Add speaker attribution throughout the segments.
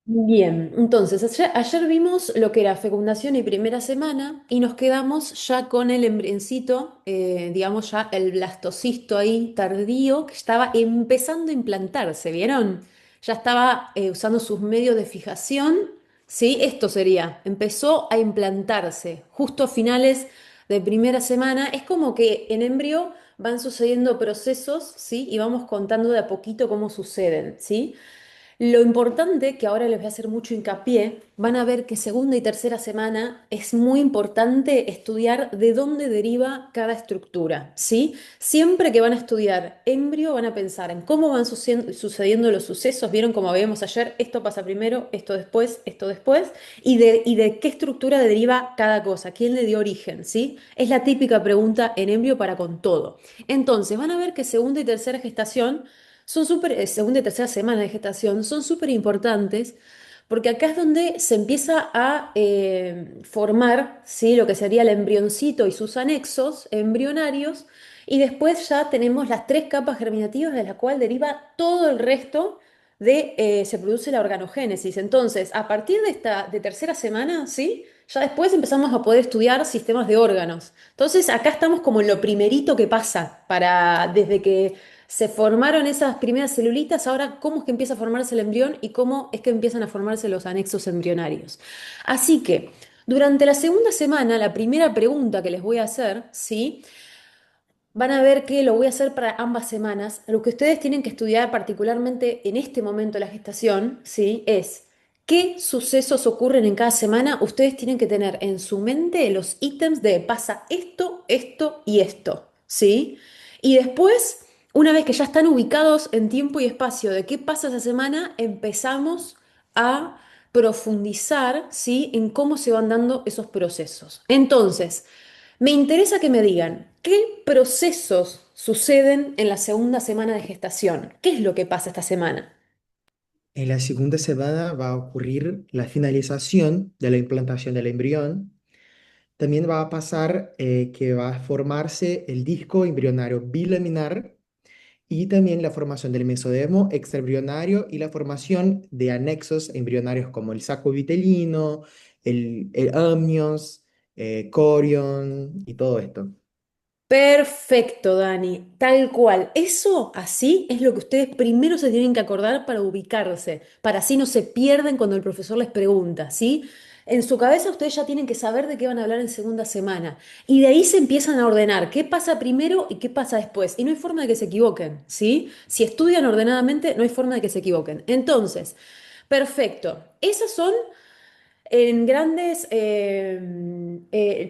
Speaker 1: Bien, entonces ayer vimos lo que era fecundación y primera semana y nos quedamos ya con el embrioncito, digamos ya el blastocisto ahí tardío que estaba empezando a implantarse, ¿vieron? Ya estaba usando sus medios de fijación, ¿sí? Esto sería, empezó a implantarse justo a finales de primera semana. Es como que en embrio van sucediendo procesos, ¿sí? Y vamos contando de a poquito cómo suceden, ¿sí? Lo importante, que ahora les voy a hacer mucho hincapié, van a ver que segunda y tercera semana es muy importante estudiar de dónde deriva cada estructura, ¿sí? Siempre que van a estudiar embrio, van a pensar en cómo van sucediendo los sucesos. Vieron como veíamos ayer, esto pasa primero, esto después, y de qué estructura deriva cada cosa, quién le dio origen, ¿sí? Es la típica pregunta en embrio para con todo. Entonces, van a ver que segunda y tercera gestación son segunda y tercera semana de gestación, son súper importantes porque acá es donde se empieza a formar, ¿sí? Lo que sería el embrioncito y sus anexos embrionarios, y después ya tenemos las tres capas germinativas de la cual deriva todo el resto se produce la organogénesis. Entonces, a partir de esta de tercera semana, ¿sí? Ya después empezamos a poder estudiar sistemas de órganos. Entonces, acá estamos como en lo primerito que pasa para desde que se formaron esas primeras celulitas, ahora cómo es que empieza a formarse el embrión y cómo es que empiezan a formarse los anexos embrionarios. Así que, durante la segunda semana, la primera pregunta que les voy a hacer, ¿sí? Van a ver que lo voy a hacer para ambas semanas. Lo que ustedes tienen que estudiar particularmente en este momento de la gestación, ¿sí? Es qué sucesos ocurren en cada semana. Ustedes tienen que tener en su mente los ítems de pasa esto, esto y esto, ¿sí? Y después, una vez que ya están ubicados en tiempo y espacio de qué pasa esa semana, empezamos a profundizar, ¿sí? En cómo se van dando esos procesos. Entonces, me interesa que me digan qué procesos suceden en la segunda semana de gestación. ¿Qué es lo que pasa esta semana?
Speaker 2: En la segunda semana va a ocurrir la finalización de la implantación del embrión. También va a pasar que va a formarse el disco embrionario bilaminar y también la formación del mesodermo extraembrionario y la formación de anexos embrionarios como el saco vitelino, el amnios, corion y todo esto.
Speaker 1: Perfecto, Dani, tal cual. Eso así es lo que ustedes primero se tienen que acordar para ubicarse, para así no se pierden cuando el profesor les pregunta, ¿sí? En su cabeza ustedes ya tienen que saber de qué van a hablar en segunda semana y de ahí se empiezan a ordenar qué pasa primero y qué pasa después. Y no hay forma de que se equivoquen, ¿sí? Si estudian ordenadamente, no hay forma de que se equivoquen. Entonces, perfecto. Esas son en grandes,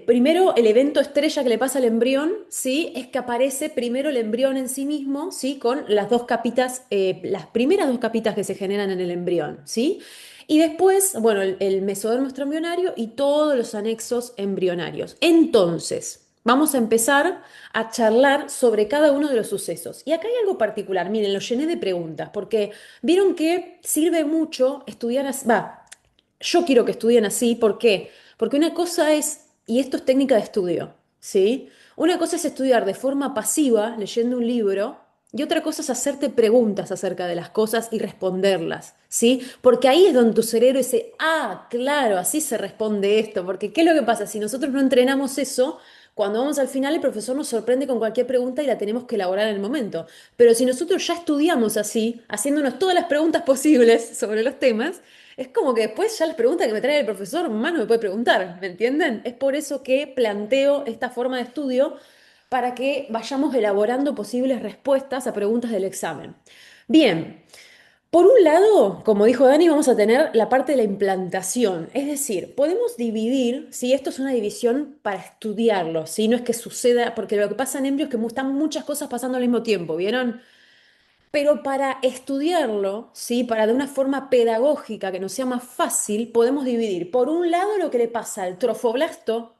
Speaker 1: primero el evento estrella que le pasa al embrión, ¿sí? Es que aparece primero el embrión en sí mismo, ¿sí? Con las dos capitas, las primeras dos capitas que se generan en el embrión, ¿sí? Y después, bueno, el mesodermo extraembrionario y todos los anexos embrionarios. Entonces, vamos a empezar a charlar sobre cada uno de los sucesos. Y acá hay algo particular, miren, lo llené de preguntas, porque vieron que sirve mucho estudiar, va, yo quiero que estudien así, ¿por qué? Porque una cosa es, y esto es técnica de estudio, ¿sí? Una cosa es estudiar de forma pasiva, leyendo un libro, y otra cosa es hacerte preguntas acerca de las cosas y responderlas, ¿sí? Porque ahí es donde tu cerebro dice, ah, claro, así se responde esto, porque ¿qué es lo que pasa? Si nosotros no entrenamos eso, cuando vamos al final el profesor nos sorprende con cualquier pregunta y la tenemos que elaborar en el momento. Pero si nosotros ya estudiamos así, haciéndonos todas las preguntas posibles sobre los temas, es como que después ya las preguntas que me trae el profesor, más no me puede preguntar, ¿me entienden? Es por eso que planteo esta forma de estudio para que vayamos elaborando posibles respuestas a preguntas del examen. Bien, por un lado, como dijo Dani, vamos a tener la parte de la implantación, es decir, podemos dividir, si esto es una división para estudiarlo, si no es que suceda, porque lo que pasa en embrios es que están muchas cosas pasando al mismo tiempo, ¿vieron? Pero para estudiarlo, ¿sí? Para de una forma pedagógica que nos sea más fácil, podemos dividir por un lado lo que le pasa al trofoblasto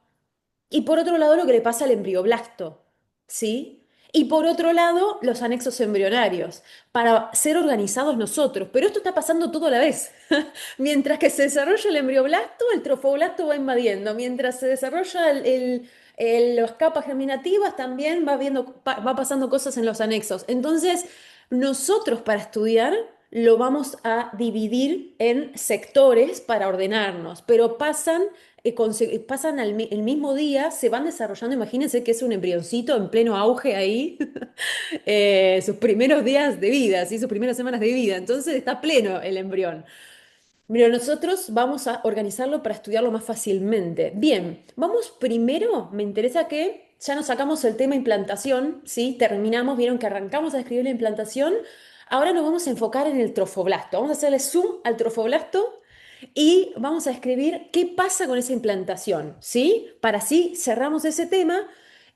Speaker 1: y por otro lado lo que le pasa al embrioblasto, ¿sí? Y por otro lado los anexos embrionarios, para ser organizados nosotros. Pero esto está pasando todo a la vez. Mientras que se desarrolla el embrioblasto, el trofoblasto va invadiendo. Mientras se desarrolla las capas germinativas, también va pasando cosas en los anexos. Entonces, nosotros para estudiar lo vamos a dividir en sectores para ordenarnos, pero pasan, pasan el mismo día, se van desarrollando, imagínense que es un embrioncito en pleno auge ahí, sus primeros días de vida, ¿sí? Sus primeras semanas de vida, entonces está pleno el embrión. Mira, nosotros vamos a organizarlo para estudiarlo más fácilmente. Bien, vamos primero, me interesa que ya nos sacamos el tema implantación, ¿sí? Terminamos, vieron que arrancamos a escribir la implantación. Ahora nos vamos a enfocar en el trofoblasto. Vamos a hacerle zoom al trofoblasto y vamos a escribir qué pasa con esa implantación, ¿sí? Para así cerramos ese tema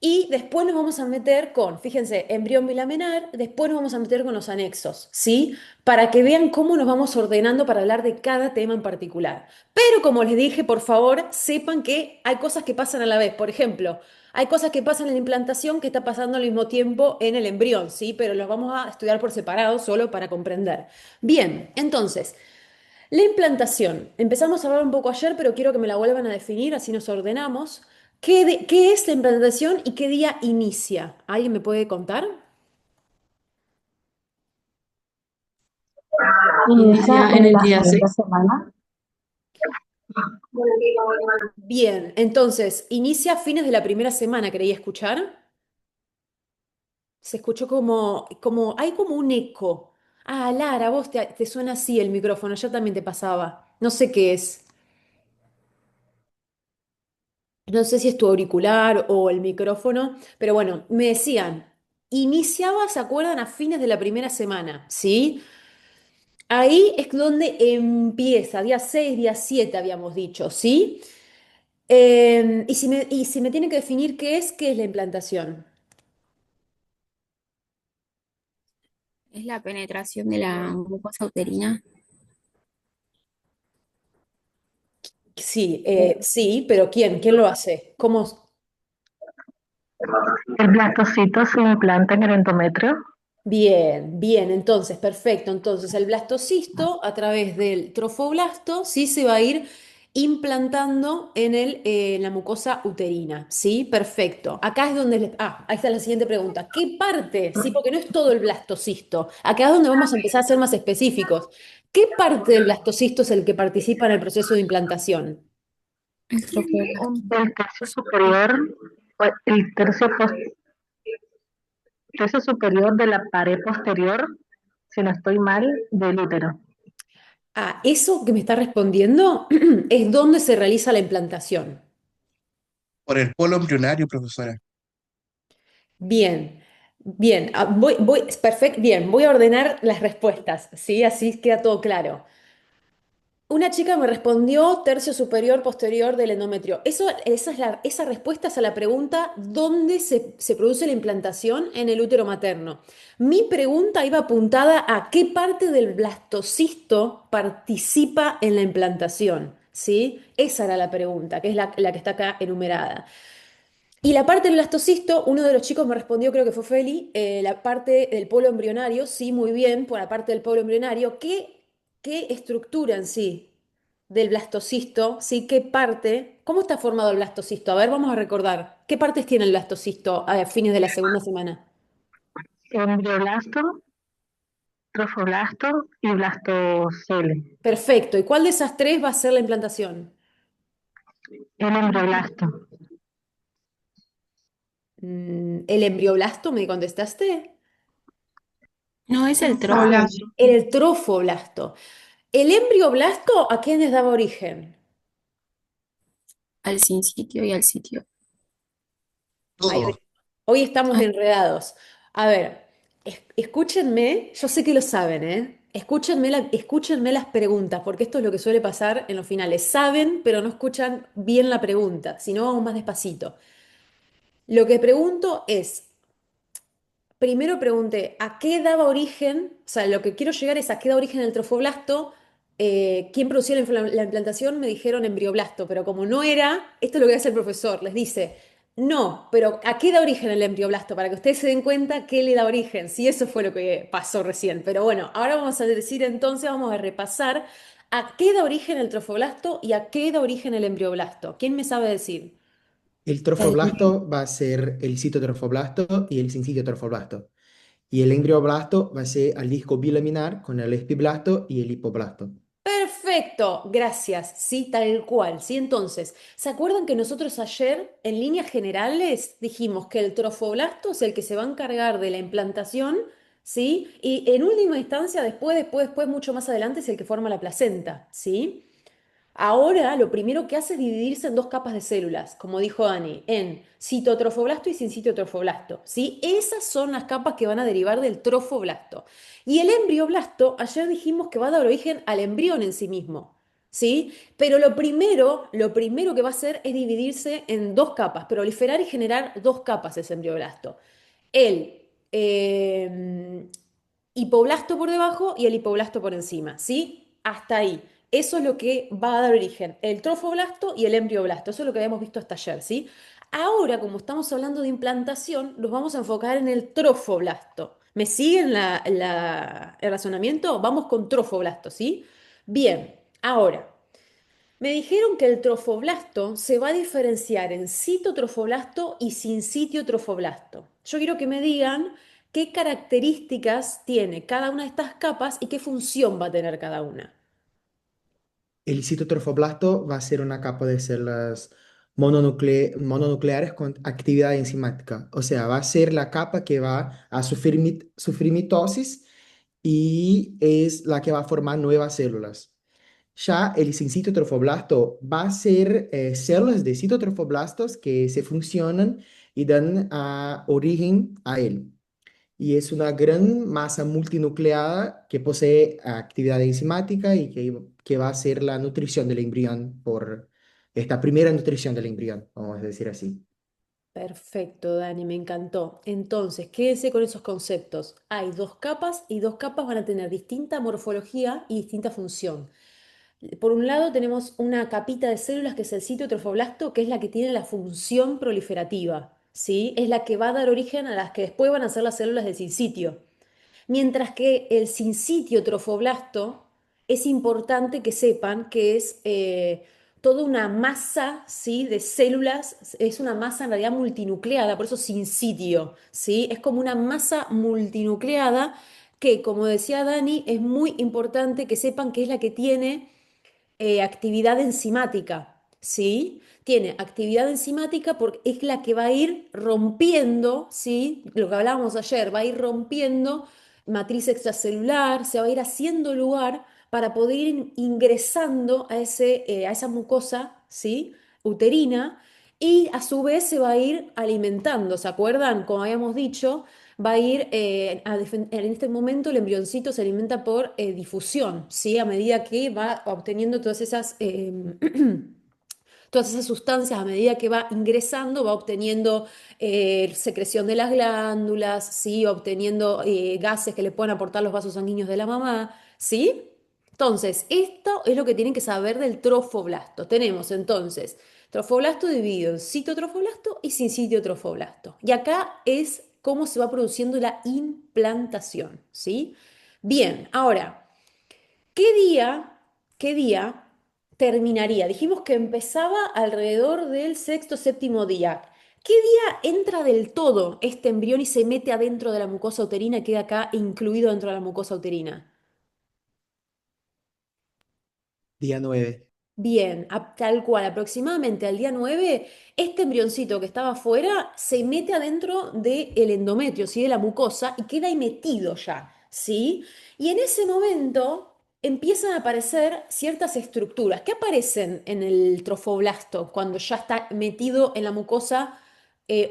Speaker 1: y después nos vamos a meter con, fíjense, embrión bilaminar, después nos vamos a meter con los anexos, ¿sí? Para que vean cómo nos vamos ordenando para hablar de cada tema en particular. Pero como les dije, por favor, sepan que hay cosas que pasan a la vez. Por ejemplo, hay cosas que pasan en la implantación que está pasando al mismo tiempo en el embrión, ¿sí? Pero los vamos a estudiar por separado solo para comprender. Bien, entonces, la implantación. Empezamos a hablar un poco ayer, pero quiero que me la vuelvan a definir, así nos ordenamos. ¿Qué es la implantación y qué día inicia? ¿Alguien me puede contar?
Speaker 3: Inicia
Speaker 4: Inicia en
Speaker 3: en
Speaker 4: el
Speaker 3: la
Speaker 4: día
Speaker 3: siguiente
Speaker 4: 6.
Speaker 3: semana.
Speaker 1: Bien, entonces, inicia a fines de la primera semana, ¿quería escuchar? Se escuchó hay como un eco. Ah, Lara, vos te suena así el micrófono, ya también te pasaba. No sé qué es. No sé si es tu auricular o el micrófono, pero bueno, me decían, iniciaba, ¿se acuerdan? A fines de la primera semana, ¿sí? Ahí es donde empieza, día 6, día 7 habíamos dicho, ¿sí? Y si me tienen que definir qué es la implantación.
Speaker 4: Es la penetración de la mucosa uterina.
Speaker 1: Sí, sí, pero ¿quién? ¿Quién lo hace? ¿Cómo?
Speaker 3: El blastocito se implanta en el endometrio.
Speaker 1: Bien, bien, entonces, perfecto. Entonces, el blastocisto, a través del trofoblasto, sí se va a ir implantando en la mucosa uterina. ¿Sí? Perfecto. Acá es donde... ahí está la siguiente pregunta. ¿Qué parte? Sí, porque no es todo el blastocisto. Acá es donde vamos a empezar a ser más específicos. ¿Qué parte del blastocisto es el que participa en el proceso de implantación?
Speaker 4: El trofoblasto.
Speaker 3: El tercio superior, el tercio superior de la pared posterior, si no estoy mal, del útero.
Speaker 1: Ah, eso que me está respondiendo es donde se realiza la implantación.
Speaker 5: Por el polo embrionario, profesora.
Speaker 1: Bien, bien, perfecto, bien, voy a ordenar las respuestas, ¿sí? Así queda todo claro. Una chica me respondió tercio superior posterior del endometrio. Esa respuesta es a la pregunta ¿dónde se produce la implantación en el útero materno? Mi pregunta iba apuntada a qué parte del blastocisto participa en la implantación, ¿sí? Esa era la pregunta, que es la que está acá enumerada. Y la parte del blastocisto, uno de los chicos me respondió, creo que fue Feli, la parte del polo embrionario, sí, muy bien, por la parte del polo embrionario. ¿Qué estructura en sí del blastocisto? ¿Sí? ¿Qué parte? ¿Cómo está formado el blastocisto? A ver, vamos a recordar. ¿Qué partes tiene el blastocisto a fines de la segunda semana?
Speaker 3: Embrioblasto, trofoblasto y blastocele.
Speaker 1: Perfecto. ¿Y cuál de esas tres va a ser la implantación?
Speaker 3: El embrioblasto.
Speaker 1: ¿El embrioblasto me contestaste?
Speaker 4: No, es el trofo
Speaker 6: Trofoblasto.
Speaker 1: El trofoblasto. ¿El embrioblasto a quiénes daba origen?
Speaker 4: al sin sitio y al sitio.
Speaker 1: Ay,
Speaker 5: Todo.
Speaker 1: hoy estamos
Speaker 4: Ah,
Speaker 1: enredados. A ver, escúchenme, yo sé que lo saben, ¿eh? Escúchenme las preguntas, porque esto es lo que suele pasar en los finales. Saben, pero no escuchan bien la pregunta, si no vamos más despacito. Lo que pregunto es, primero pregunté, ¿a qué daba origen? O sea, lo que quiero llegar es a qué da origen el trofoblasto. ¿Quién producía la implantación? Me dijeron embrioblasto, pero como no era, esto es lo que hace el profesor, les dice, no, pero ¿a qué da origen el embrioblasto? Para que ustedes se den cuenta qué le da origen. Sí, eso fue lo que pasó recién. Pero bueno, ahora vamos a decir entonces, vamos a repasar a qué da origen el trofoblasto y a qué da origen el embrioblasto. ¿Quién me sabe decir?
Speaker 2: El
Speaker 4: el-
Speaker 2: trofoblasto va a ser el citotrofoblasto y el sincitiotrofoblasto. Y el embrioblasto va a ser al disco bilaminar con el espiblasto y el hipoblasto.
Speaker 1: Perfecto, gracias, sí, tal cual, sí. Entonces, ¿se acuerdan que nosotros ayer, en líneas generales, dijimos que el trofoblasto es el que se va a encargar de la implantación, sí? Y en última instancia, después, mucho más adelante, es el que forma la placenta, sí. Ahora lo primero que hace es dividirse en dos capas de células, como dijo Dani, en citotrofoblasto y sin citotrofoblasto, ¿sí? Esas son las capas que van a derivar del trofoblasto. Y el embrioblasto, ayer dijimos que va a dar origen al embrión en sí mismo, ¿sí? Pero lo primero que va a hacer es dividirse en dos capas, proliferar y generar dos capas ese embrioblasto. El hipoblasto por debajo y el hipoblasto por encima, ¿sí? Hasta ahí. Eso es lo que va a dar origen, el trofoblasto y el embrioblasto. Eso es lo que habíamos visto hasta ayer, ¿sí? Ahora, como estamos hablando de implantación, nos vamos a enfocar en el trofoblasto. ¿Me siguen el razonamiento? Vamos con trofoblasto, ¿sí? Bien, ahora, me dijeron que el trofoblasto se va a diferenciar en citotrofoblasto y sin sitiotrofoblasto. Yo quiero que me digan qué características tiene cada una de estas capas y qué función va a tener cada una.
Speaker 2: El citotrofoblasto va a ser una capa de células mononucleares con actividad enzimática. O sea, va a ser la capa que va a sufrir mitosis y es la que va a formar nuevas células. Ya el citotrofoblasto va a ser células de citotrofoblastos que se funcionan y dan origen a él. Y es una gran masa multinucleada que posee actividad enzimática y que va a ser la nutrición del embrión por esta primera nutrición del embrión, vamos a decir así.
Speaker 1: Perfecto, Dani, me encantó. Entonces, quédese con esos conceptos. Hay dos capas y dos capas van a tener distinta morfología y distinta función. Por un lado tenemos una capita de células que es el citotrofoblasto, que es la que tiene la función proliferativa, ¿sí? Es la que va a dar origen a las que después van a ser las células del sinsitio. Mientras que el sinsitio trofoblasto es importante que sepan que es toda una masa, ¿sí? De células, es una masa en realidad multinucleada, por eso sinsitio, ¿sí? Es como una masa multinucleada que, como decía Dani, es muy importante que sepan que es la que tiene actividad enzimática, ¿sí? Tiene actividad enzimática porque es la que va a ir rompiendo, ¿sí? Lo que hablábamos ayer, va a ir rompiendo matriz extracelular, se va a ir haciendo lugar para poder ir ingresando a esa mucosa, ¿sí? Uterina, y a su vez se va a ir alimentando, ¿se acuerdan? Como habíamos dicho, va a ir, en este momento el embrioncito se alimenta por difusión, ¿sí? A medida que va obteniendo todas esas sustancias, a medida que va ingresando, va obteniendo secreción de las glándulas, ¿sí? Va obteniendo gases que le pueden aportar los vasos sanguíneos de la mamá, ¿sí? Entonces, esto es lo que tienen que saber del trofoblasto. Tenemos entonces trofoblasto dividido en citotrofoblasto y sin citotrofoblasto. Y acá es cómo se va produciendo la implantación, ¿sí? Bien, ahora, ¿qué día terminaría? Dijimos que empezaba alrededor del sexto, séptimo día. ¿Qué día entra del todo este embrión y se mete adentro de la mucosa uterina y queda acá incluido dentro de la mucosa uterina?
Speaker 2: Día 9.
Speaker 1: Bien, tal cual, aproximadamente al día 9, este embrioncito que estaba afuera se mete adentro del endometrio, ¿sí? De la mucosa y queda ahí metido ya, ¿sí? Y en ese momento empiezan a aparecer ciertas estructuras. ¿Qué aparecen en el trofoblasto cuando ya está metido en la mucosa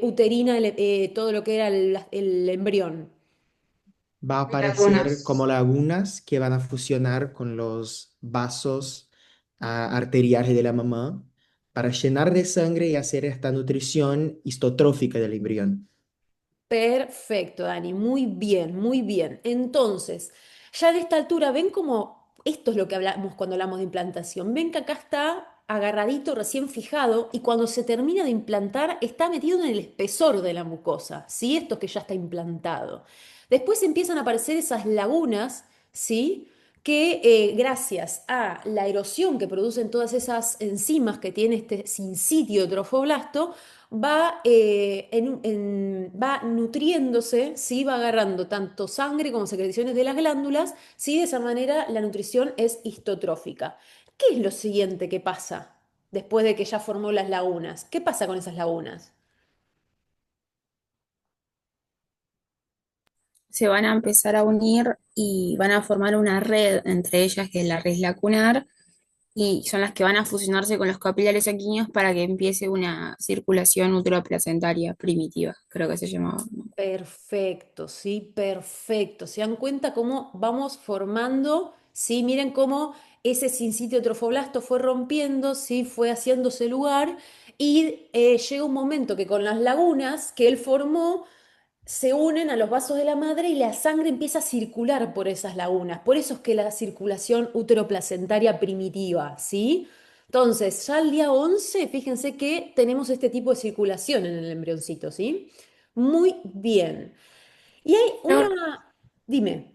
Speaker 1: uterina todo lo que era el embrión?
Speaker 2: Va a aparecer como lagunas que van a fusionar con los vasos arteriales de la mamá para llenar de sangre y hacer esta nutrición histotrófica del embrión.
Speaker 1: Perfecto, Dani, muy bien, muy bien. Entonces, ya de esta altura, ven como esto es lo que hablamos cuando hablamos de implantación. Ven que acá está agarradito, recién fijado, y cuando se termina de implantar, está metido en el espesor de la mucosa, ¿sí? Esto que ya está implantado. Después empiezan a aparecer esas lagunas, ¿sí? que gracias a la erosión que producen todas esas enzimas que tiene este sincitio trofoblasto, va nutriéndose, ¿sí? Va agarrando tanto sangre como secreciones de las glándulas, ¿sí? De esa manera la nutrición es histotrófica. ¿Qué es lo siguiente que pasa después de que ya formó las lagunas? ¿Qué pasa con esas lagunas?
Speaker 4: Se van a empezar a unir y van a formar una red entre ellas, que es la red lacunar, y son las que van a fusionarse con los capilares sanguíneos para que empiece una circulación uteroplacentaria primitiva, creo que se llamaba, ¿no?
Speaker 1: Perfecto, sí, perfecto. ¿Se dan cuenta cómo vamos formando? Sí, miren cómo ese sincitio trofoblasto fue rompiendo, sí, fue haciéndose lugar y llega un momento que con las lagunas que él formó se unen a los vasos de la madre y la sangre empieza a circular por esas lagunas. Por eso es que la circulación uteroplacentaria primitiva, ¿sí? Entonces, ya al día 11, fíjense que tenemos este tipo de circulación en el embrioncito, ¿sí? Muy bien. Y hay
Speaker 4: Pero,
Speaker 1: una, dime,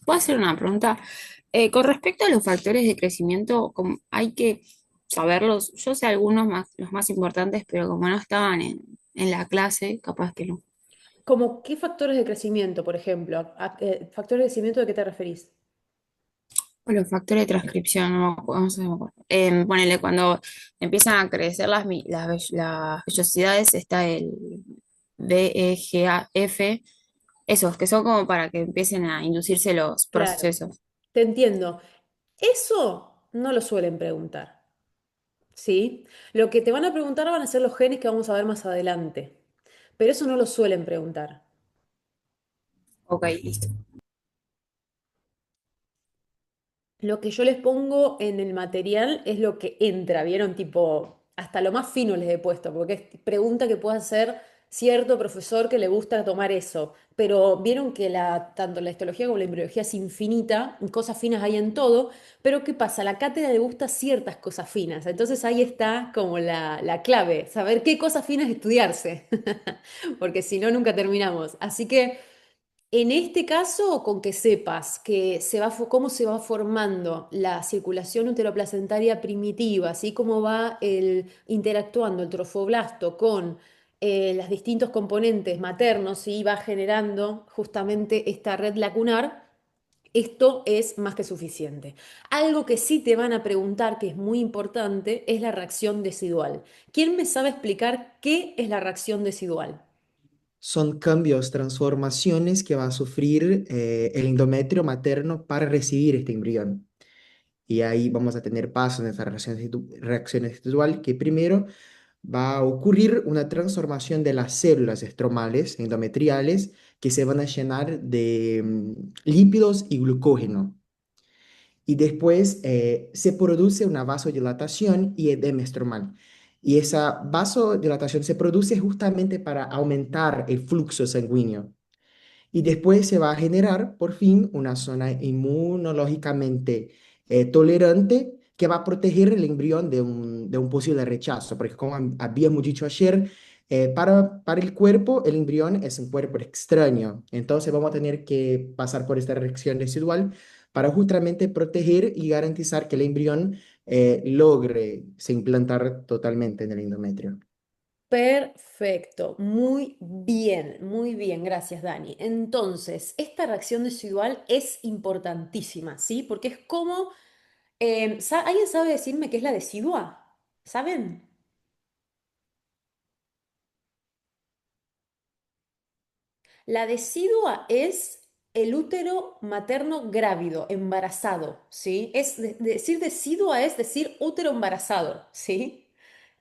Speaker 4: ¿puedo hacer una pregunta? Con respecto a los factores de crecimiento, hay que saberlos. Yo sé algunos más, los más importantes, pero como no estaban en la clase, capaz que no.
Speaker 1: ¿como qué factores de crecimiento, por ejemplo? ¿Factores de crecimiento de qué te referís?
Speaker 4: O los factores de transcripción, no me acuerdo, no sé, no me acuerdo. Ponele, cuando empiezan a crecer las vellosidades, está el VEGAF, esos que son como para que empiecen a inducirse los
Speaker 1: Claro,
Speaker 4: procesos.
Speaker 1: te entiendo. Eso no lo suelen preguntar, ¿sí? Lo que te van a preguntar van a ser los genes que vamos a ver más adelante, pero eso no lo suelen preguntar.
Speaker 4: Ok, listo.
Speaker 1: Lo que yo les pongo en el material es lo que entra, ¿vieron? Tipo, hasta lo más fino les he puesto, porque es pregunta que puede hacer cierto profesor que le gusta tomar eso. Pero vieron que tanto la histología como la embriología es infinita, cosas finas hay en todo, pero ¿qué pasa? A la cátedra le gusta ciertas cosas finas. Entonces ahí está como la clave, saber qué cosas finas estudiarse, porque si no, nunca terminamos. Así que... En este caso, con que sepas que cómo se va formando la circulación uteroplacentaria primitiva, así como va interactuando el trofoblasto con los distintos componentes maternos y va generando justamente esta red lacunar, esto es más que suficiente. Algo que sí te van a preguntar, que es muy importante, es la reacción decidual. ¿Quién me sabe explicar qué es la reacción decidual?
Speaker 2: Son cambios, transformaciones que va a sufrir el endometrio materno para recibir este embrión. Y ahí vamos a tener pasos en esta reacción residual, que primero va a ocurrir una transformación de las células estromales endometriales que se van a llenar de lípidos y glucógeno. Y después se produce una vasodilatación y edema estromal. Y esa vasodilatación se produce justamente para aumentar el flujo sanguíneo. Y después se va a generar por fin una zona inmunológicamente tolerante que va a proteger el embrión de un posible rechazo. Porque como habíamos dicho ayer, para el cuerpo el embrión es un cuerpo extraño. Entonces vamos a tener que pasar por esta reacción residual para justamente proteger y garantizar que el embrión logre se implantar totalmente en el endometrio.
Speaker 1: Perfecto, muy bien, gracias Dani. Entonces, esta reacción residual es importantísima, ¿sí? Porque es como, ¿alguien sabe decirme qué es la decidua? ¿Saben? La decidua es el útero materno grávido, embarazado, ¿sí? Decir decidua es decir útero embarazado, ¿sí?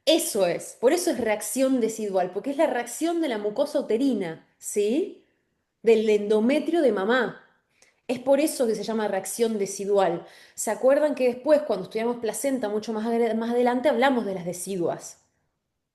Speaker 1: Eso es, por eso es reacción decidual, porque es la reacción de la mucosa uterina, ¿sí? Del endometrio de mamá. Es por eso que se llama reacción decidual. ¿Se acuerdan que después, cuando estudiamos placenta, mucho más adelante, hablamos de las deciduas?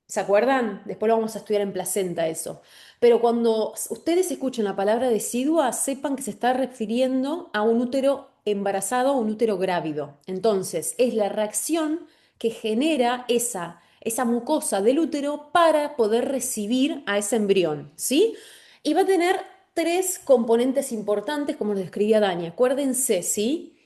Speaker 1: ¿Se acuerdan? Después lo vamos a estudiar en placenta eso. Pero cuando ustedes escuchen la palabra decidua, sepan que se está refiriendo a un útero embarazado o un útero grávido. Entonces, es la reacción que genera esa mucosa del útero para poder recibir a ese embrión, ¿sí? Y va a tener tres componentes importantes, como lo describía Dani. Acuérdense, ¿sí?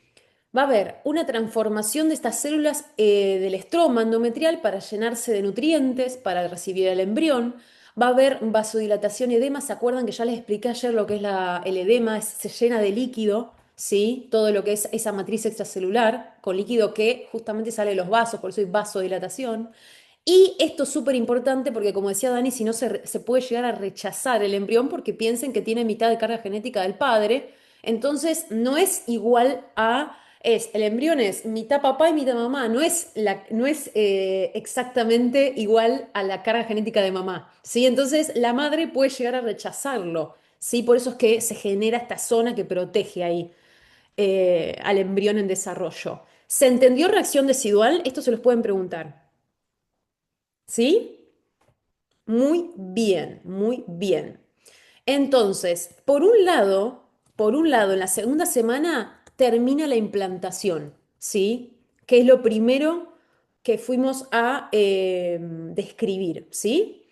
Speaker 1: Va a haber una transformación de estas células del estroma endometrial para llenarse de nutrientes, para recibir el embrión. Va a haber vasodilatación y edema. ¿Se acuerdan que ya les expliqué ayer lo que es el edema? Se llena de líquido, ¿sí? Todo lo que es esa matriz extracelular, con líquido que justamente sale de los vasos, por eso hay vasodilatación. Y esto es súper importante porque, como decía Dani, si no se puede llegar a rechazar el embrión porque piensen que tiene mitad de carga genética del padre. Entonces, no es igual a el embrión es mitad papá y mitad mamá, no es exactamente igual a la carga genética de mamá, ¿sí? Entonces la madre puede llegar a rechazarlo, ¿sí? Por eso es que se genera esta zona que protege ahí al embrión en desarrollo. ¿Se entendió reacción decidual? Esto se los pueden preguntar, ¿sí? Muy bien, muy bien. Entonces, por un lado, en la segunda semana termina la implantación, ¿sí? Que es lo primero que fuimos a describir, ¿sí?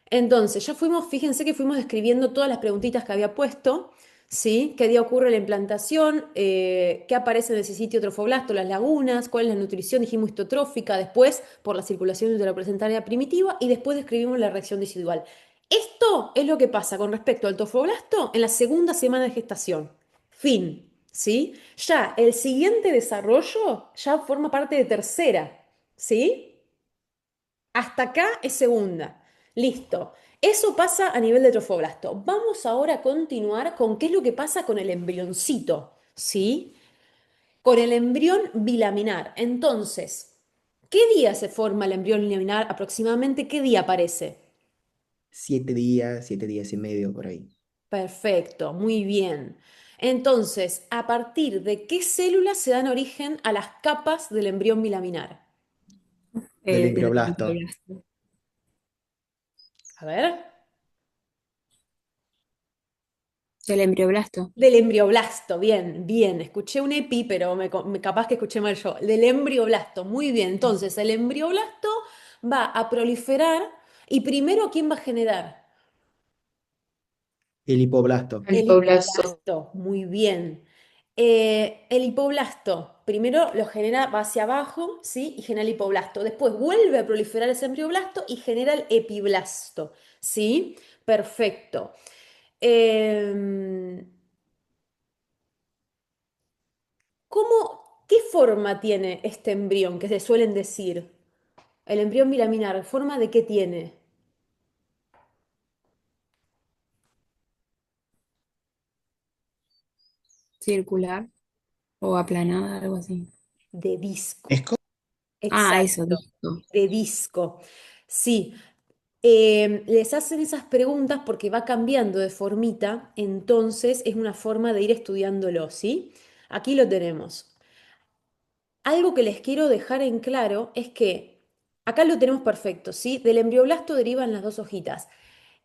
Speaker 1: Entonces, fíjense que fuimos describiendo todas las preguntitas que había puesto, ¿sí? ¿Qué día ocurre la implantación? ¿Qué aparece en ese sitio trofoblasto? Las lagunas, cuál es la nutrición, dijimos histotrófica, después por la circulación intraplacentaria primitiva y después describimos la reacción decidual. Esto es lo que pasa con respecto al trofoblasto en la segunda semana de gestación. Fin, ¿sí? Ya el siguiente desarrollo ya forma parte de tercera, ¿sí? Hasta acá es segunda. Listo. Eso pasa a nivel de trofoblasto. Vamos ahora a continuar con qué es lo que pasa con el embrioncito, ¿sí? Con el embrión bilaminar. Entonces, ¿qué día se forma el embrión bilaminar? Aproximadamente, ¿qué día aparece?
Speaker 2: 7 días y medio por ahí.
Speaker 1: Perfecto, muy bien. Entonces, ¿a partir de qué células se dan origen a las capas del embrión bilaminar?
Speaker 2: Del
Speaker 4: Del
Speaker 2: embrioblasto.
Speaker 4: embrioblasto.
Speaker 1: A ver.
Speaker 4: Del embrioblasto.
Speaker 1: Del embrioblasto, bien, bien. Escuché un epi, pero capaz que escuché mal yo. Del embrioblasto, muy bien. Entonces, el embrioblasto va a proliferar y primero, ¿quién va a generar?
Speaker 2: El hipoblasto.
Speaker 1: El hipoblasto, muy bien. El hipoblasto, primero lo genera, va hacia abajo, ¿sí? Y genera el hipoblasto. Después vuelve a proliferar ese embrioblasto y genera el epiblasto, ¿sí? Perfecto. Em, qué forma tiene este embrión que se suelen decir? El embrión bilaminar, ¿forma de qué tiene?
Speaker 4: Circular o aplanada, algo así.
Speaker 1: De disco.
Speaker 5: ¿Disco?
Speaker 4: Ah, eso,
Speaker 1: Exacto,
Speaker 4: disco.
Speaker 1: de disco. Sí, les hacen esas preguntas porque va cambiando de formita, entonces es una forma de ir estudiándolo, ¿sí? Aquí lo tenemos. Algo que les quiero dejar en claro es que acá lo tenemos perfecto, ¿sí? Del embrioblasto derivan las dos hojitas.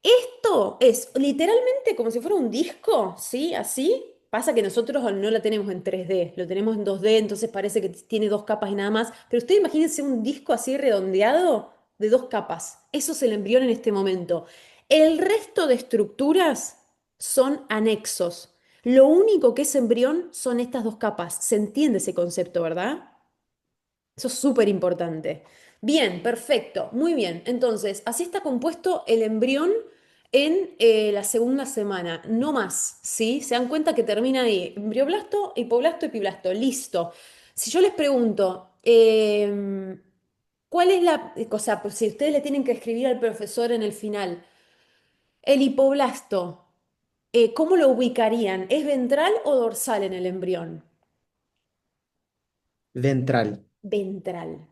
Speaker 1: Esto es literalmente como si fuera un disco, ¿sí? Así. Pasa que nosotros no la tenemos en 3D, lo tenemos en 2D, entonces parece que tiene dos capas y nada más. Pero ustedes imagínense un disco así redondeado de dos capas. Eso es el embrión en este momento. El resto de estructuras son anexos. Lo único que es embrión son estas dos capas. ¿Se entiende ese concepto, verdad? Eso es súper importante. Bien, perfecto, muy bien. Entonces, así está compuesto el embrión en la segunda semana, no más, ¿sí? Se dan cuenta que termina ahí, embrioblasto, hipoblasto, epiblasto, listo. Si yo les pregunto, ¿cuál es la cosa? Por si ustedes le tienen que escribir al profesor en el final, el hipoblasto, ¿cómo lo ubicarían? ¿Es ventral o dorsal en el embrión?
Speaker 2: Ventral.
Speaker 1: Ventral.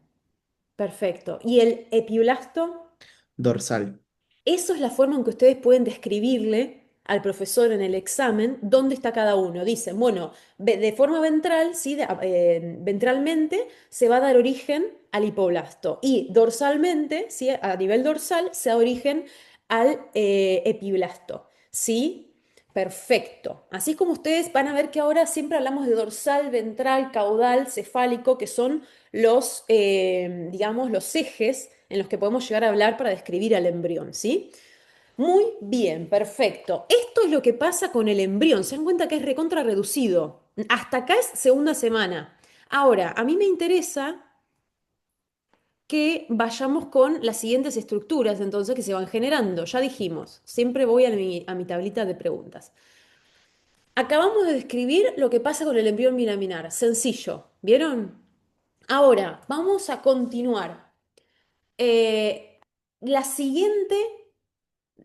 Speaker 1: Perfecto. ¿Y el epiblasto?
Speaker 2: Dorsal.
Speaker 1: Eso es la forma en que ustedes pueden describirle al profesor en el examen dónde está cada uno. Dicen, bueno, de forma ventral, ¿sí? Ventralmente se va a dar origen al hipoblasto y dorsalmente, ¿sí? A nivel dorsal, se da origen al epiblasto. ¿Sí? Perfecto. Así es como ustedes van a ver que ahora siempre hablamos de dorsal, ventral, caudal, cefálico, que son digamos, los ejes en los que podemos llegar a hablar para describir al embrión, ¿sí? Muy bien, perfecto. Esto es lo que pasa con el embrión. Se dan cuenta que es recontra reducido. Hasta acá es segunda semana. Ahora, a mí me interesa que vayamos con las siguientes estructuras entonces que se van generando. Ya dijimos, siempre voy a mi tablita de preguntas. Acabamos de describir lo que pasa con el embrión bilaminar. Sencillo, ¿vieron? Ahora, vamos a continuar. Eh, la siguiente,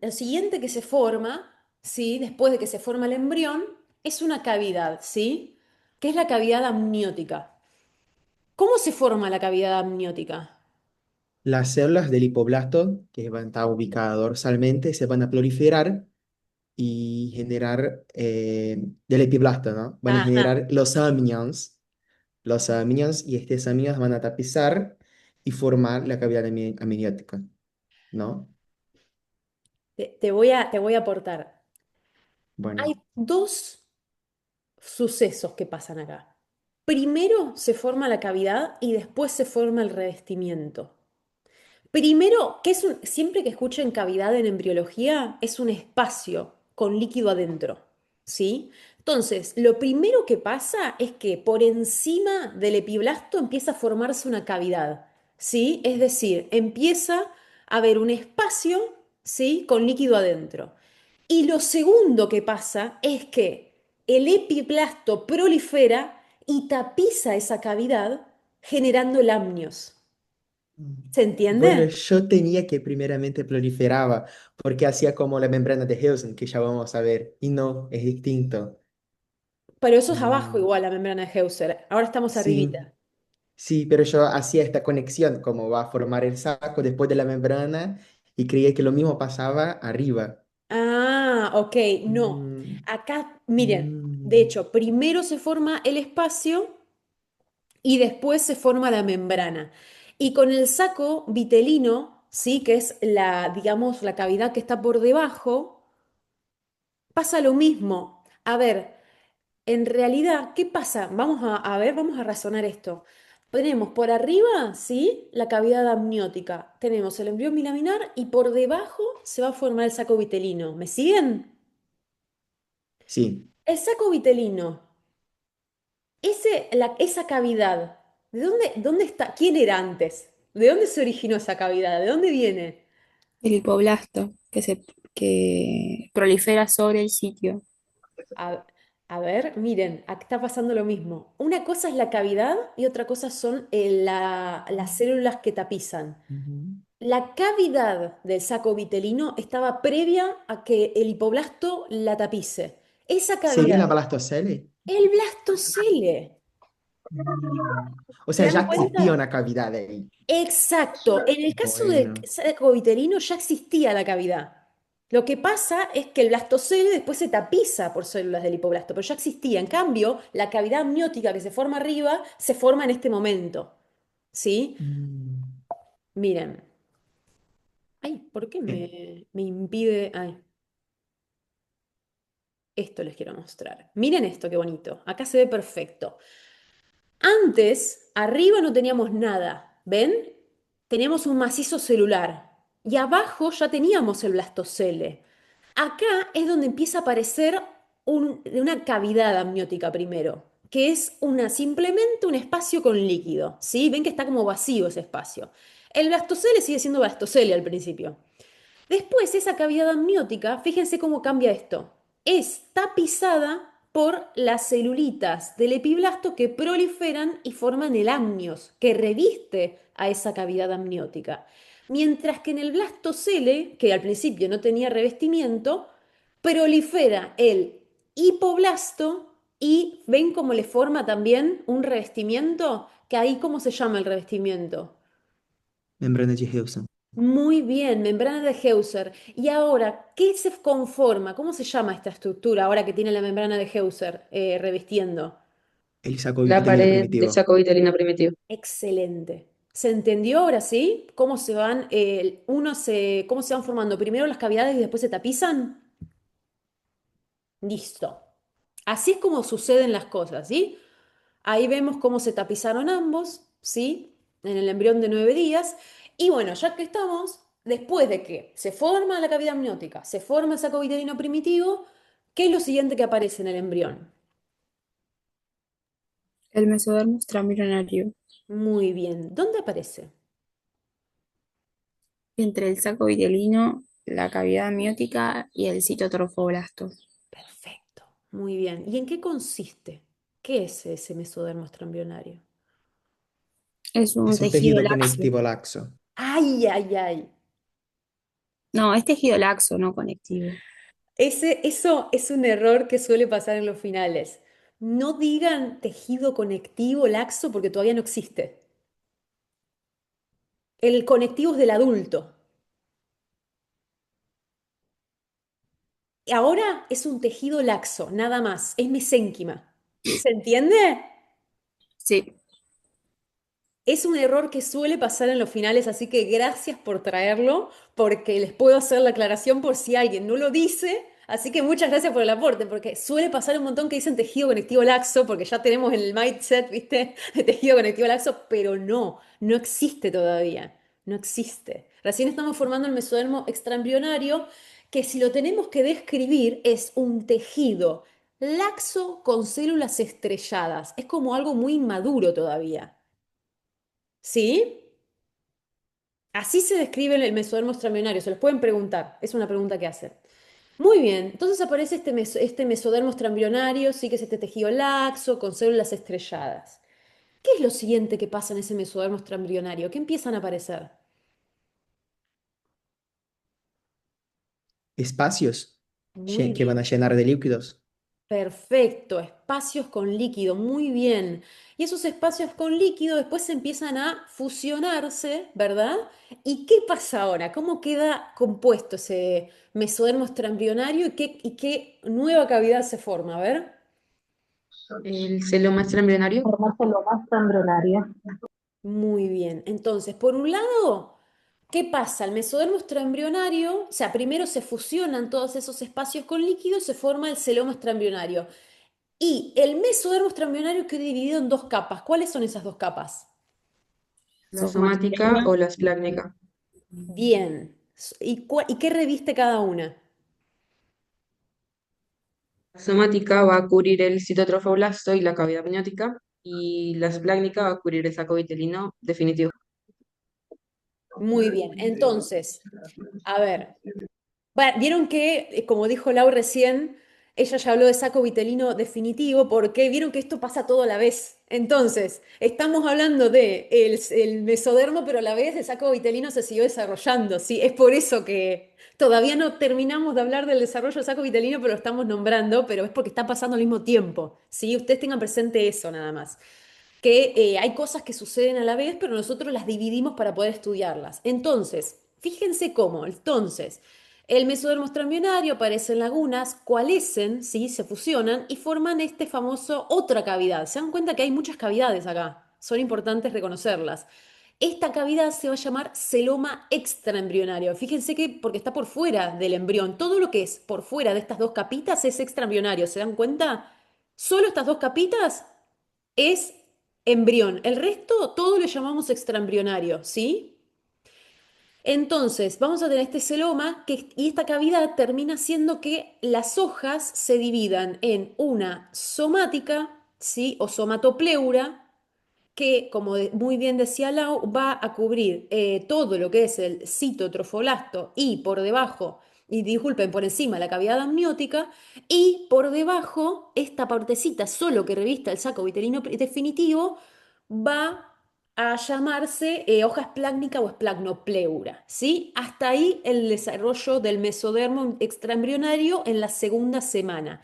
Speaker 1: lo siguiente que se forma, ¿sí? Después de que se forma el embrión, es una cavidad, ¿sí? Que es la cavidad amniótica. ¿Cómo se forma la cavidad amniótica?
Speaker 2: Las células del hipoblasto, que van a estar ubicadas dorsalmente, se van a proliferar y generar del epiblasto, ¿no? Van a
Speaker 1: Ajá.
Speaker 2: generar los amnions, y estos amnions van a tapizar y formar la cavidad amniótica, ¿no?
Speaker 1: Te voy a aportar. Hay
Speaker 2: Bueno,
Speaker 1: dos sucesos que pasan acá. Primero se forma la cavidad y después se forma el revestimiento. Primero, siempre que escuchen cavidad en embriología, es un espacio con líquido adentro, ¿sí? Entonces, lo primero que pasa es que por encima del epiblasto empieza a formarse una cavidad, ¿sí? Es decir, empieza a haber un espacio, ¿sí? Con líquido adentro. Y lo segundo que pasa es que el epiblasto prolifera y tapiza esa cavidad generando el amnios. ¿Se
Speaker 2: bueno,
Speaker 1: entiende?
Speaker 2: yo tenía que primeramente proliferaba, porque hacía como la membrana de Hausen, que ya vamos a ver, y no, es distinto.
Speaker 1: Pero eso es abajo
Speaker 2: Mm,
Speaker 1: igual la membrana de Heuser. Ahora estamos
Speaker 2: sí,
Speaker 1: arribita.
Speaker 2: sí, pero yo hacía esta conexión, como va a formar el saco después de la membrana, y creía que lo mismo pasaba arriba.
Speaker 1: Ah, ok, no.
Speaker 2: Mm,
Speaker 1: Acá, miren, de
Speaker 2: mm,
Speaker 1: hecho, primero se forma el espacio y después se forma la membrana. Y con el saco vitelino, sí, que es la, digamos, la cavidad que está por debajo, pasa lo mismo. A ver, en realidad, ¿qué pasa? A ver, vamos a razonar esto. Tenemos por arriba, ¿sí? La cavidad amniótica. Tenemos el embrión bilaminar y por debajo se va a formar el saco vitelino. ¿Me siguen?
Speaker 2: sí.
Speaker 1: El saco vitelino, esa cavidad, dónde está? ¿Quién era antes? ¿De dónde se originó esa cavidad? ¿De dónde viene?
Speaker 4: El hipoblasto que prolifera sobre el sitio.
Speaker 1: A, a ver, miren, acá está pasando lo mismo. Una cosa es la cavidad y otra cosa son las células que tapizan.
Speaker 2: Ujú.
Speaker 1: La cavidad del saco vitelino estaba previa a que el hipoblasto la tapice. Esa
Speaker 2: ¿Sería
Speaker 1: cavidad,
Speaker 2: la blastocele?
Speaker 1: el blastocele.
Speaker 2: Mm. O
Speaker 1: ¿Se
Speaker 2: sea, ya
Speaker 1: dan
Speaker 2: existía
Speaker 1: cuenta?
Speaker 2: una cavidad ahí.
Speaker 1: Exacto. En el caso del
Speaker 2: Bueno.
Speaker 1: saco vitelino ya existía la cavidad. Lo que pasa es que el blastocele después se tapiza por células del hipoblasto, pero ya existía. En cambio, la cavidad amniótica que se forma arriba se forma en este momento. ¿Sí?
Speaker 2: Mm.
Speaker 1: Miren. Ay, ¿por qué
Speaker 2: Eh,
Speaker 1: me impide? Ay, esto les quiero mostrar. Miren esto, qué bonito. Acá se ve perfecto. Antes, arriba no teníamos nada, ¿ven? Teníamos un macizo celular y abajo ya teníamos el blastocele. Acá es donde empieza a aparecer una cavidad amniótica primero, que es simplemente un espacio con líquido, ¿sí? Ven que está como vacío ese espacio. El blastocele sigue siendo blastocele al principio. Después, esa cavidad amniótica, fíjense cómo cambia esto. Es tapizada por las celulitas del epiblasto que proliferan y forman el amnios, que reviste a esa cavidad amniótica. Mientras que en el blastocele, que al principio no tenía revestimiento, prolifera el hipoblasto y ven cómo le forma también un revestimiento, que ahí cómo se llama el revestimiento.
Speaker 2: membrana de Hausen.
Speaker 1: Muy bien, membrana de Heuser. Y ahora, ¿qué se conforma? ¿Cómo se llama esta estructura ahora que tiene la membrana de Heuser revistiendo?
Speaker 2: El saco
Speaker 6: La
Speaker 2: vitelino
Speaker 6: pared del
Speaker 2: primitivo.
Speaker 6: saco vitelina primitivo.
Speaker 1: Excelente. ¿Se entendió ahora sí? ¿Cómo se van, cómo se van formando? Primero las cavidades y después se tapizan. Listo. Así es como suceden las cosas, ¿sí? Ahí vemos cómo se tapizaron ambos, ¿sí? En el embrión de 9 días. Y bueno, ya que estamos, después de que se forma la cavidad amniótica, se forma el saco vitelino primitivo, ¿qué es lo siguiente que aparece en el embrión?
Speaker 4: El mesodermo extraembrionario,
Speaker 1: Muy bien. ¿Dónde aparece?
Speaker 4: entre el saco vitelino, la cavidad amniótica y el citotrofoblasto.
Speaker 1: Perfecto. Muy bien. ¿Y en qué consiste? ¿Qué es ese mesodermo extraembrionario?
Speaker 4: Es un
Speaker 2: Es un
Speaker 4: tejido
Speaker 2: tejido
Speaker 4: laxo.
Speaker 2: conectivo laxo.
Speaker 1: Ay, ay, ay.
Speaker 4: No, es tejido laxo, no conectivo.
Speaker 1: Eso es un error que suele pasar en los finales. No digan tejido conectivo laxo porque todavía no existe. El conectivo es del adulto. Ahora es un tejido laxo, nada más. Es mesénquima. ¿Se entiende?
Speaker 4: Sí,
Speaker 1: Es un error que suele pasar en los finales, así que gracias por traerlo, porque les puedo hacer la aclaración por si alguien no lo dice. Así que muchas gracias por el aporte, porque suele pasar un montón que dicen tejido conectivo laxo, porque ya tenemos el mindset, ¿viste? De tejido conectivo laxo, pero no, no existe todavía, no existe. Recién estamos formando el mesodermo extraembrionario, que si lo tenemos que describir es un tejido laxo con células estrelladas. Es como algo muy inmaduro todavía. ¿Sí? Así se describe el mesodermo extraembrionario, se los pueden preguntar, es una pregunta que hacen. Muy bien, entonces aparece este mesodermo extraembrionario, sí que es este tejido laxo con células estrelladas. ¿Qué es lo siguiente que pasa en ese mesodermo extraembrionario? ¿Qué empiezan a aparecer?
Speaker 2: Espacios
Speaker 1: Muy
Speaker 2: que van a
Speaker 1: bien.
Speaker 2: llenar de líquidos.
Speaker 1: Perfecto, espacios con líquido, muy bien. Y esos espacios con líquido después empiezan a fusionarse, ¿verdad? ¿Y qué pasa ahora? ¿Cómo queda compuesto ese mesodermo extraembrionario y qué nueva cavidad se forma? A ver.
Speaker 6: El celoma extraembrionario.
Speaker 3: Forma celoma embrionaria.
Speaker 1: Muy bien. Entonces, por un lado, ¿qué pasa? El mesodermo extraembrionario, o sea, primero se fusionan todos esos espacios con líquido y se forma el celoma extraembrionario. Y el mesodermo extraembrionario queda dividido en dos capas. ¿Cuáles son esas dos capas?
Speaker 6: La somática o la esplácnica.
Speaker 1: Bien. ¿Y qué reviste cada una?
Speaker 6: La somática va a cubrir el citotrofoblasto y la cavidad amniótica, y la esplácnica va a cubrir el saco vitelino definitivo.
Speaker 1: Muy bien. Entonces, a ver. Bueno, vieron que, como dijo Lau recién, ella ya habló de saco vitelino definitivo, porque vieron que esto pasa todo a la vez. Entonces, estamos hablando de el mesodermo, pero a la vez el saco vitelino se siguió desarrollando, ¿sí? Es por eso que todavía no terminamos de hablar del desarrollo del saco vitelino, pero lo estamos nombrando, pero es porque está pasando al mismo tiempo, ¿sí? Ustedes tengan presente eso nada más que hay cosas que suceden a la vez, pero nosotros las dividimos para poder estudiarlas. Entonces, fíjense cómo, entonces, el mesodermo extraembrionario aparece en lagunas, coalescen, ¿sí? Se fusionan y forman este famoso otra cavidad. Se dan cuenta que hay muchas cavidades acá, son importantes reconocerlas. Esta cavidad se va a llamar celoma extraembrionario. Fíjense que porque está por fuera del embrión, todo lo que es por fuera de estas dos capitas es extraembrionario. ¿Se dan cuenta? Solo estas dos capitas es embrión. El resto, todo lo llamamos extraembrionario, ¿sí? Entonces, vamos a tener este celoma y esta cavidad termina haciendo que las hojas se dividan en una somática, ¿sí? O somatopleura, que, como muy bien decía Lau, va a cubrir todo lo que es el citotrofolasto y por debajo, y disculpen, por encima la cavidad amniótica, y por debajo, esta partecita solo que revista el saco vitelino definitivo, va a llamarse hoja esplácnica o esplagmopleura, ¿sí? Hasta ahí el desarrollo del mesodermo extraembrionario en la segunda semana.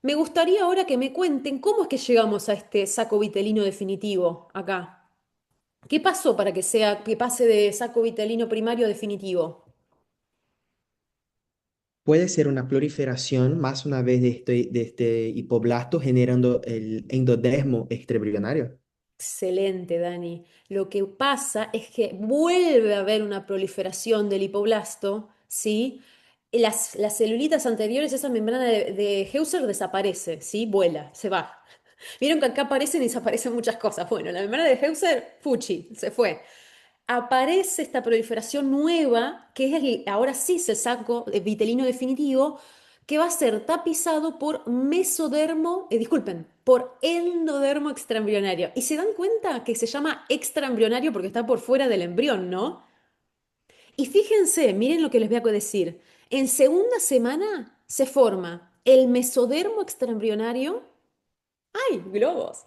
Speaker 1: Me gustaría ahora que me cuenten cómo es que llegamos a este saco vitelino definitivo acá. ¿Qué pasó para que pase de saco vitelino primario a definitivo?
Speaker 2: Puede ser una proliferación más una vez de este hipoblasto generando el endodermo extraembrionario.
Speaker 1: Excelente, Dani. Lo que pasa es que vuelve a haber una proliferación del hipoblasto, ¿sí? Las celulitas anteriores, esa membrana de Heuser desaparece, ¿sí? Vuela, se va. Vieron que acá aparecen y desaparecen muchas cosas. Bueno, la membrana de Heuser, fuchi, se fue. Aparece esta proliferación nueva, que es ahora sí se sacó vitelino definitivo, que va a ser tapizado por disculpen, por endodermo extraembrionario. ¿Y se dan cuenta que se llama extraembrionario porque está por fuera del embrión, ¿no? Y fíjense, miren lo que les voy a decir. En segunda semana se forma el mesodermo extraembrionario. ¡Ay, globos!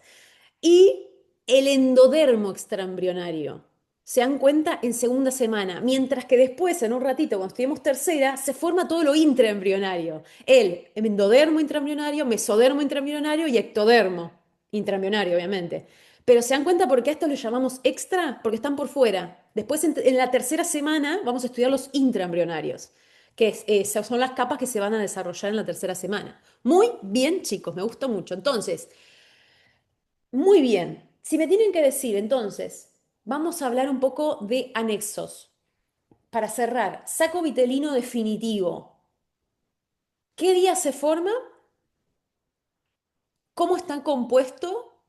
Speaker 1: Y el endodermo extraembrionario. ¿Se dan cuenta? En segunda semana. Mientras que después, en un ratito, cuando estudiemos tercera, se forma todo lo intraembrionario. El endodermo intraembrionario, mesodermo intraembrionario y ectodermo intraembrionario, obviamente. Pero ¿se dan cuenta por qué a estos los llamamos extra? Porque están por fuera. Después, en la tercera semana, vamos a estudiar los intraembrionarios, que son las capas que se van a desarrollar en la tercera semana. Muy bien, chicos, me gustó mucho. Entonces, muy bien. Si me tienen que decir, entonces, vamos a hablar un poco de anexos. Para cerrar, saco vitelino definitivo. ¿Qué día se forma? ¿Cómo está compuesto?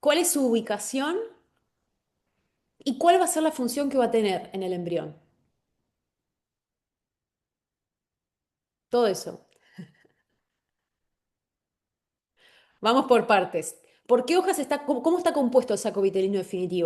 Speaker 1: ¿Cuál es su ubicación? ¿Y cuál va a ser la función que va a tener en el embrión? Todo eso. Vamos por partes. ¿Por qué hojas está, cómo está compuesto el saco vitelino definitivo?